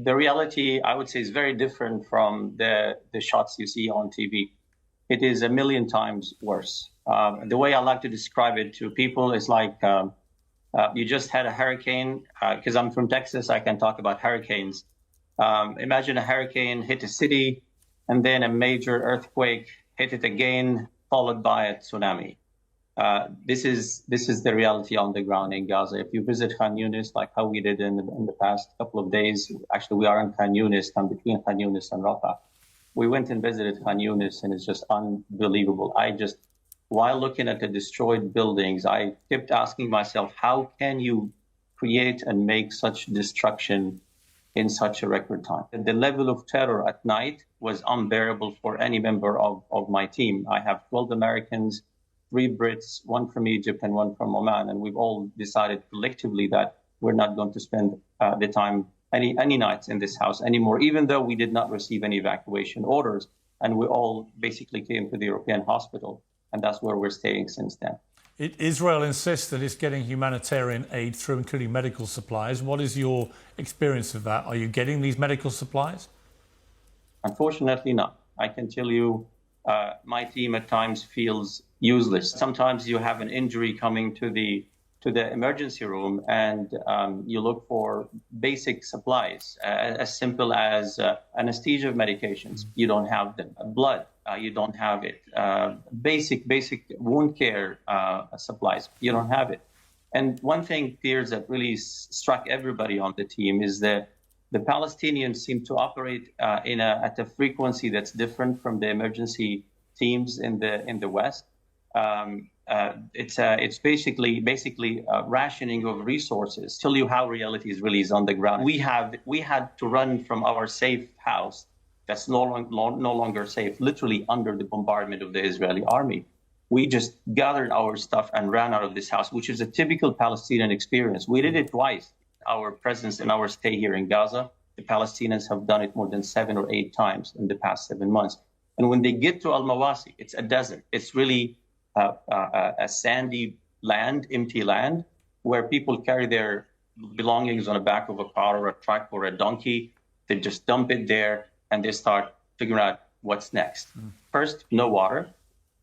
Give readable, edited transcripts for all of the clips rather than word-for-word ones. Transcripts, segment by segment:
The reality, I would say, is very different from the shots you see on TV. It is a million times worse. The way I like to describe it to people is like you just had a hurricane. Because I'm from Texas, I can talk about hurricanes. Imagine a hurricane hit a city, and then a major earthquake hit it again, followed by a tsunami. This is the reality on the ground in Gaza. If you visit Khan Yunis, like how we did in the past couple of days, actually we are in Khan Yunis, between Khan Yunis and Rafah. We went and visited Khan Yunis, and it's just unbelievable. While looking at the destroyed buildings, I kept asking myself, how can you create and make such destruction in such a record time? And the level of terror at night was unbearable for any member of my team. I have 12 Americans, 3 Brits, 1 from Egypt and 1 from Oman, and we've all decided collectively that we're not going to spend the time any nights in this house anymore, even though we did not receive any evacuation orders, and we all basically came to the European hospital, and that's where we're staying since then. Israel insists that it's getting humanitarian aid through, including medical supplies. What is your experience of that? Are you getting these medical supplies? Unfortunately not. I can tell you my team at times feels useless. Sometimes you have an injury coming to the emergency room, and you look for basic supplies as simple as anesthesia medications. You don't have them. Blood, you don't have it. Basic wound care supplies, you don't have it. And one thing, Piers, that really struck everybody on the team is that the Palestinians seem to operate at a frequency that's different from the emergency teams in the West. It's basically rationing of resources. Tell you how reality is on the ground. We had to run from our safe house that's no longer safe, literally under the bombardment of the Israeli army. We just gathered our stuff and ran out of this house, which is a typical Palestinian experience. We did it twice. Our presence and our stay here in Gaza, the Palestinians have done it more than 7 or 8 times in the past 7 months. And when they get to Al-Mawasi, it's a desert. It's really a sandy land, empty land, where people carry their belongings on the back of a car or a truck or a donkey. They just dump it there, and they start figuring out what's next. First, no water.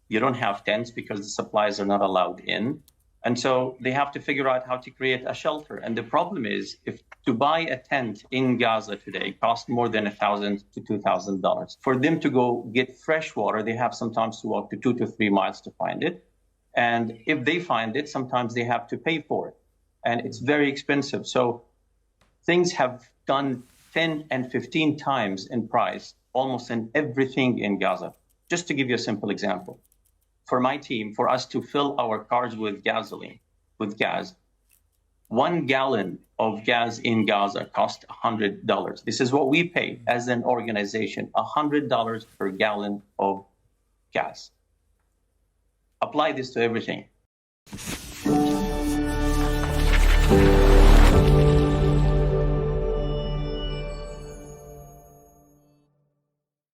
You don't have tents because the supplies are not allowed in. And so they have to figure out how to create a shelter. And the problem is, if to buy a tent in Gaza today costs more than $1,000 to $2,000. For them to go get fresh water, they have sometimes to walk to 2 to 3 miles to find it. And if they find it, sometimes they have to pay for it. And it's very expensive. So things have gone 10 and 15 times in price, almost in everything in Gaza. Just to give you a simple example. For my team, for us to fill our cars with gas, 1 gallon of gas in Gaza cost $100. This is what we pay as an organization, $100 per gallon of gas. Apply this to everything.